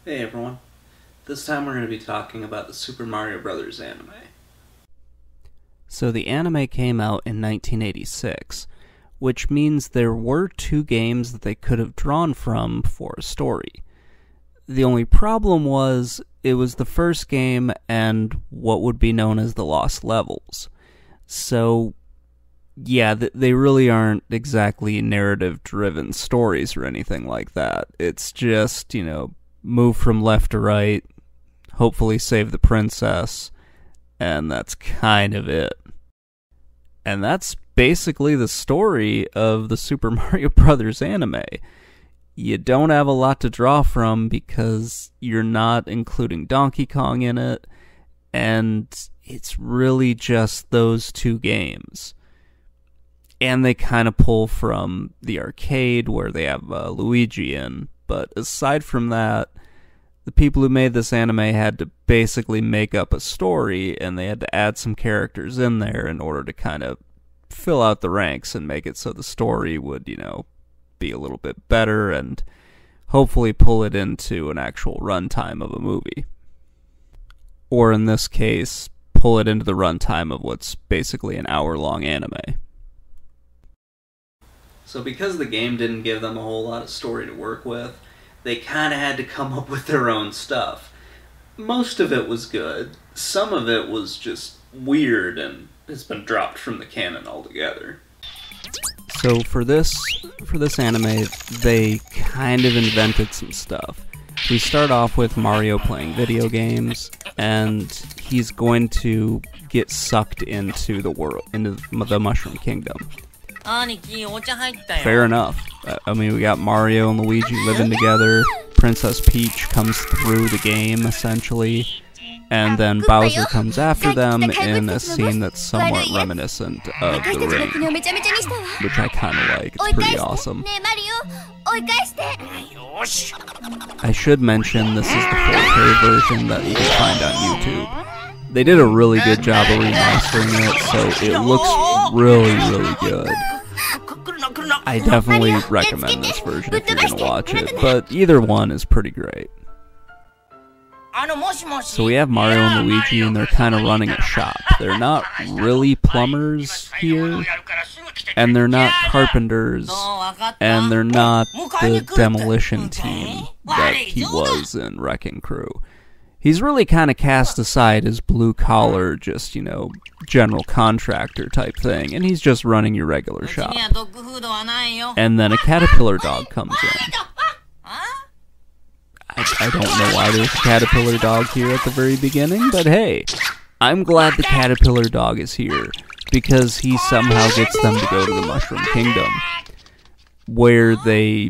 Hey everyone. This time we're going to be talking about the Super Mario Bros. Anime. So the anime came out in 1986, which means there were two games that they could have drawn from for a story. The only problem was it was the first game and what would be known as the lost levels. So, yeah, they really aren't exactly narrative-driven stories or anything like that. It's just, move from left to right, hopefully save the princess, and that's kind of it. And that's basically the story of the Super Mario Bros. Anime. You don't have a lot to draw from because you're not including Donkey Kong in it, and it's really just those two games. And they kind of pull from the arcade where they have Luigi in, but aside from that, the people who made this anime had to basically make up a story, and they had to add some characters in there in order to kind of fill out the ranks and make it so the story would, be a little bit better and hopefully pull it into an actual runtime of a movie. Or in this case, pull it into the runtime of what's basically an hour-long anime. So because the game didn't give them a whole lot of story to work with, they kind of had to come up with their own stuff. Most of it was good. Some of it was just weird and has been dropped from the canon altogether. So for this anime, they kind of invented some stuff. We start off with Mario playing video games, and he's going to get sucked into the world, into the Mushroom Kingdom. Fair enough. We got Mario and Luigi living together. Princess Peach comes through the game, essentially. And then Bowser comes after them in a scene that's somewhat reminiscent of The Ring, which I kind of like. It's pretty awesome. I should mention this is the 4K version that you can find on YouTube. They did a really good job of remastering it, so it looks really, really good. I definitely recommend this version if you're going to watch it, but either one is pretty great. So we have Mario and Luigi, and they're kind of running a shop. They're not really plumbers here, and they're not carpenters, and they're not the demolition team that he was in Wrecking Crew. He's really kind of cast aside as blue-collar, just, general contractor type thing, and he's just running your regular shop. And then a caterpillar dog comes in. I don't know why there's a caterpillar dog here at the very beginning, but hey, I'm glad the caterpillar dog is here, because he somehow gets them to go to the Mushroom Kingdom, where they,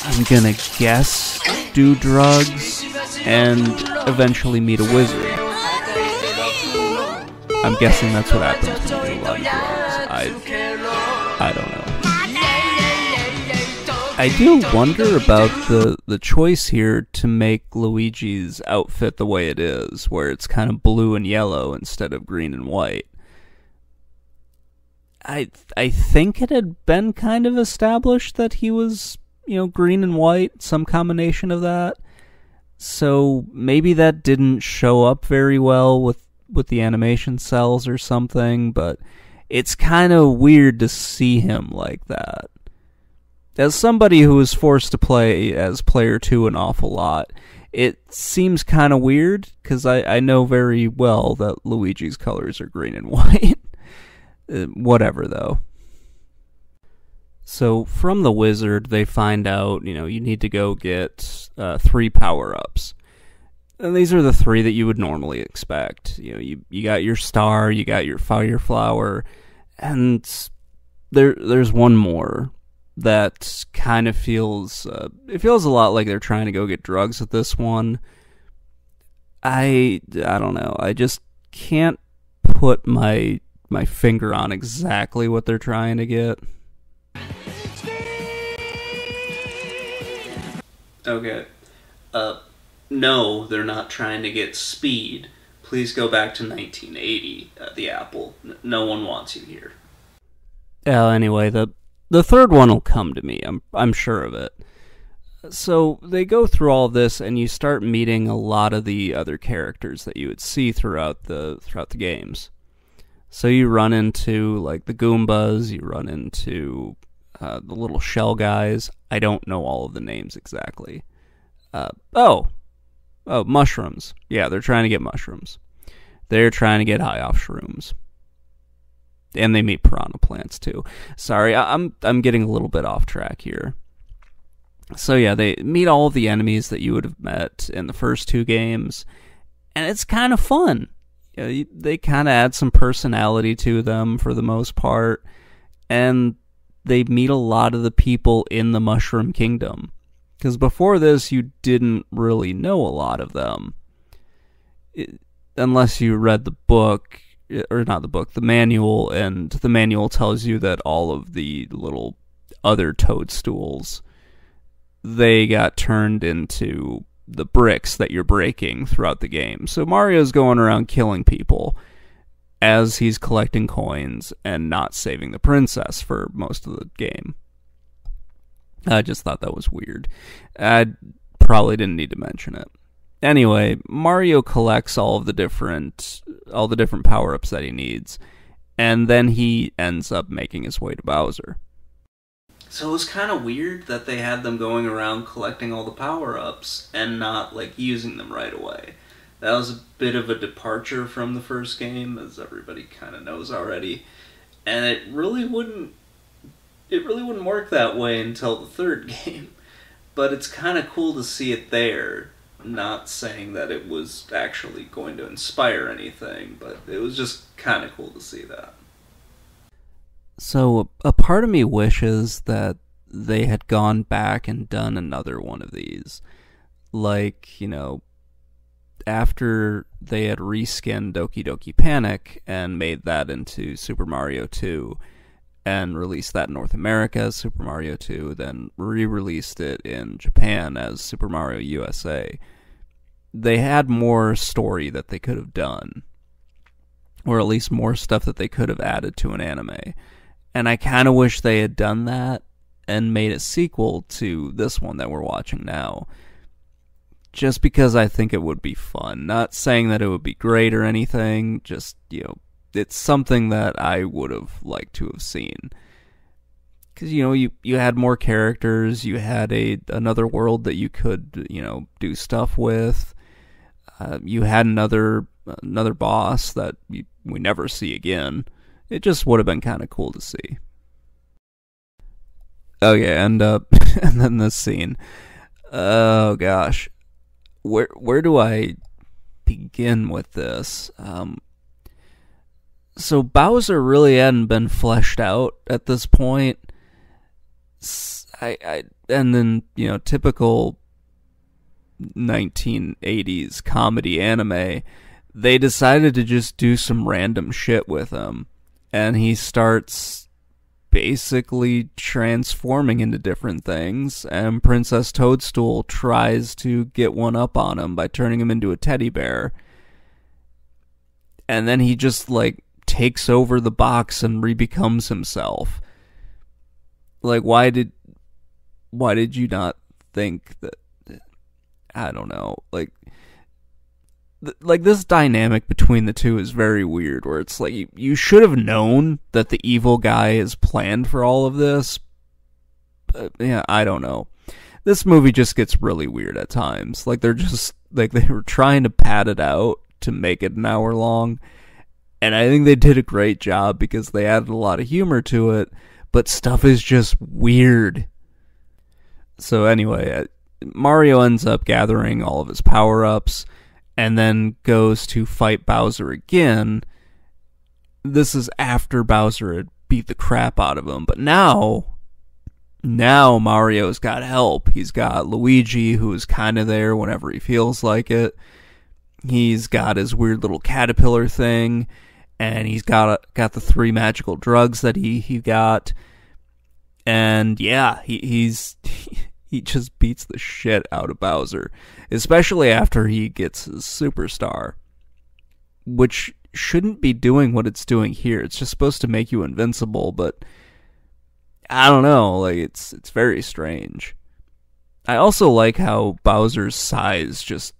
I'm gonna guess, do drugs, and eventually meet a wizard. I'm guessing that's what happens when you do a lot of drugs. I don't know. I do wonder about the choice here to make Luigi's outfit the way it is, where it's kind of blue and yellow instead of green and white. I think it had been kind of established that he was, green and white, some combination of that. So maybe that didn't show up very well with the animation cells or something, but it's kind of weird to see him like that. As somebody who was forced to play as Player 2 an awful lot, it seems kind of weird, because I know very well that Luigi's colors are green and white. Whatever, though. So, from the wizard, they find out, you need to go get 3 power-ups. And these are the 3 that you would normally expect. You got your star, you got your fire flower, and there's one more that kind of feels, it feels a lot like they're trying to go get drugs with this one. I don't know. I just can't put my finger on exactly what they're trying to get. Okay. No, they're not trying to get speed. Please go back to 1980 at the Apple. No one wants you here. Anyway, the third one will come to me. I'm sure of it. So they go through all this, and you start meeting a lot of the other characters that you would see throughout the games. So you run into like the Goombas, you run into the little shell guys. I don't know all of the names exactly. Oh, mushrooms. Yeah, they're trying to get mushrooms. They're trying to get high off shrooms. And they meet piranha plants too. Sorry, I'm getting a little bit off track here. So yeah, they meet all of the enemies that you would have met in the first two games, and it's kind of fun. You know, they kind of add some personality to them for the most part, and they meet a lot of the people in the Mushroom Kingdom. Because before this, you didn't really know a lot of them. Unless you read the book, or not the book, the manual, and the manual tells you that all of the little other toadstools, they got turned into the bricks that you're breaking throughout the game. So Mario's going around killing people as he's collecting coins and not saving the princess for most of the game. I just thought that was weird. I probably didn't need to mention it. Anyway, Mario collects all the different power-ups that he needs, and then he ends up making his way to Bowser. So it was kind of weird that they had them going around collecting all the power-ups and not, like, using them right away. That was a bit of a departure from the first game, as everybody kind of knows already. And it really wouldn't work that way until the third game. But it's kind of cool to see it there. I'm not saying that it was actually going to inspire anything, but it was just kind of cool to see that. So a part of me wishes that they had gone back and done another one of these. Like, you know, after they had reskinned Doki Doki Panic and made that into Super Mario 2 and released that in North America as Super Mario 2, then re-released it in Japan as Super Mario USA. They had more story that they could have done. Or at least more stuff that they could have added to an anime. And I kind of wish they had done that and made a sequel to this one that we're watching now. Just because I think it would be fun. Not saying that it would be great or anything, just, you know, it's something that I would have liked to have seen. Because, you know, you had more characters, you had another world that you could, you know, do stuff with. You had another boss that we never see again. It just would have been kind of cool to see. Okay, and then this scene. Oh gosh, where do I begin with this? So Bowser really hadn't been fleshed out at this point. And then, you know, typical 1980s comedy anime, they decided to just do some random shit with him. And he starts basically transforming into different things, and Princess Toadstool tries to get one up on him by turning him into a teddy bear. And then he just, like, takes over the box and re-becomes himself. Like, why did you not think that... I don't know, like this dynamic between the two is very weird, where it's like you should have known that the evil guy is planned for all of this, but yeah, I don't know. This movie just gets really weird at times. Like, they're just, like, they were trying to pad it out to make it an hour long, and I think they did a great job because they added a lot of humor to it, but stuff is just weird. So anyway, Mario ends up gathering all of his power-ups, and then goes to fight Bowser again. This is after Bowser had beat the crap out of him, but now Mario's got help. He's got Luigi, who is kind of there whenever he feels like it. He's got his weird little caterpillar thing, and he's got the 3 magical drugs that he got. And yeah, he just beats the shit out of Bowser, especially after he gets his superstar, which shouldn't be doing what it's doing here. It's just supposed to make you invincible, but I don't know, like, it's very strange. I also like how Bowser's size just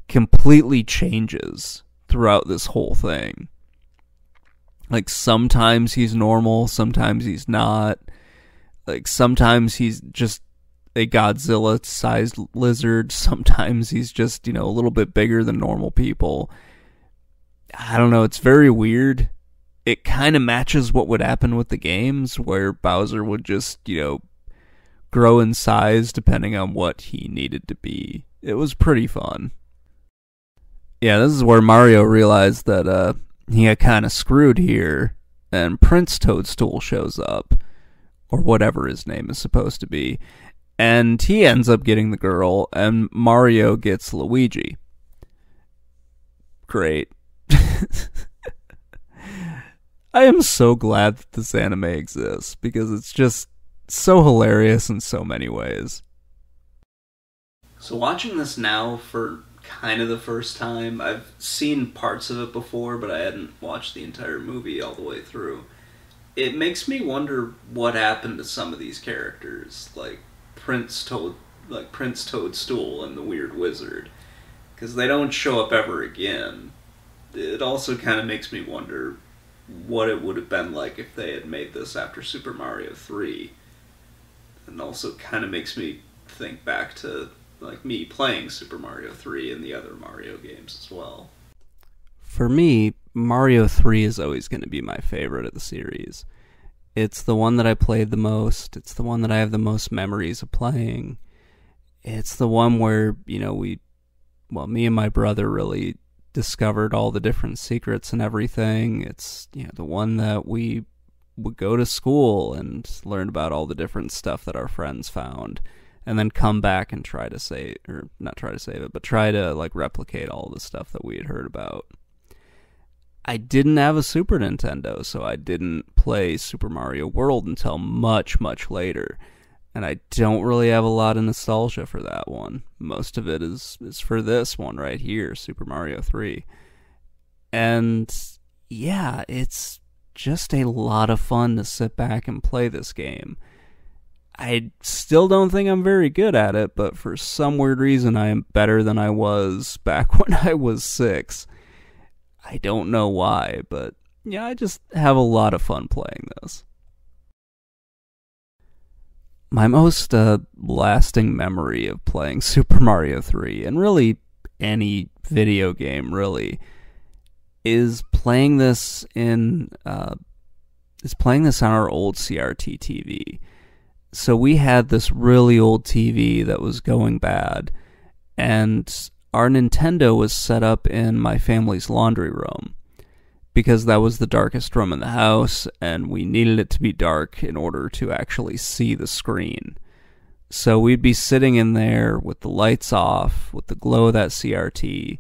completely changes throughout this whole thing. Like, sometimes he's normal, sometimes he's not. Like, sometimes he's just a Godzilla-sized lizard, sometimes he's just, a little bit bigger than normal people. I don't know, it's very weird. It kind of matches what would happen with the games, where Bowser would just, grow in size depending on what he needed to be. It was pretty fun. Yeah, this is where Mario realized that he got kind of screwed here, and Prince Toadstool shows up, or whatever his name is supposed to be, and he ends up getting the girl, and Mario gets Luigi. Great. I am so glad that this anime exists, because it's just so hilarious in so many ways. So watching this now for kind of the first time, I've seen parts of it before, but I hadn't watched the entire movie all the way through. It makes me wonder what happened to some of these characters, like Prince Toadstool and the Weird Wizard, because they don't show up ever again. It also kind of makes me wonder what it would have been like if they had made this after Super Mario 3. And also kind of makes me think back to me playing Super Mario 3 and the other Mario games as well. For me, Mario 3 is always going to be my favorite of the series. It's the one that I played the most. It's the one that I have the most memories of playing. It's the one where, me and my brother really discovered all the different secrets and everything. It's, the one that we would go to school and learn about all the different stuff that our friends found, and then come back and try to save, or not try to save it, but try to replicate all the stuff that we had heard about. I didn't have a Super Nintendo, so I didn't play Super Mario World until much, much later. And I don't really have a lot of nostalgia for that one. Most of it is for this one right here, Super Mario 3. And yeah, it's just a lot of fun to sit back and play this game. I still don't think I'm very good at it, but for some weird reason I am better than I was back when I was 6. I don't know why, but yeah, I just have a lot of fun playing this. My most lasting memory of playing Super Mario 3, and really any video game really, is playing this on our old CRT TV. So we had this really old TV that was going bad, and our Nintendo was set up in my family's laundry room, because that was the darkest room in the house, and we needed it to be dark in order to actually see the screen. So we'd be sitting in there with the lights off, with the glow of that CRT,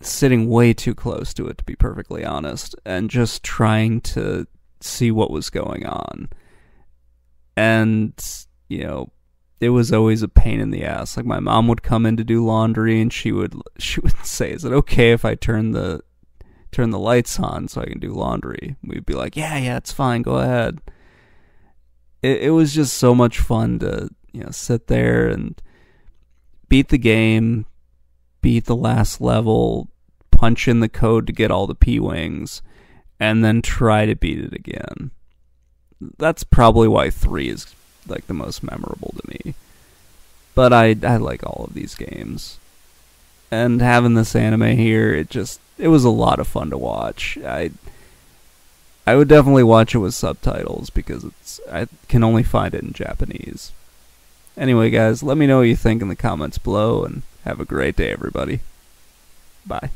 sitting way too close to it, to be perfectly honest, and just trying to see what was going on. And, it was always a pain in the ass. My mom would come in to do laundry, and she would say, "Is it okay if I turn the lights on so I can do laundry?" We'd be like, yeah, it's fine, go ahead. It was just so much fun to, sit there and beat the game, beat the last level, punch in the code to get all the P-Wings, and then try to beat it again. That's probably why 3 is, the most memorable to me. But I like all of these games. And having this anime here, it was a lot of fun to watch. I would definitely watch it with subtitles, because I can only find it in Japanese. Anyway, guys, let me know what you think in the comments below, and have a great day, everybody. Bye.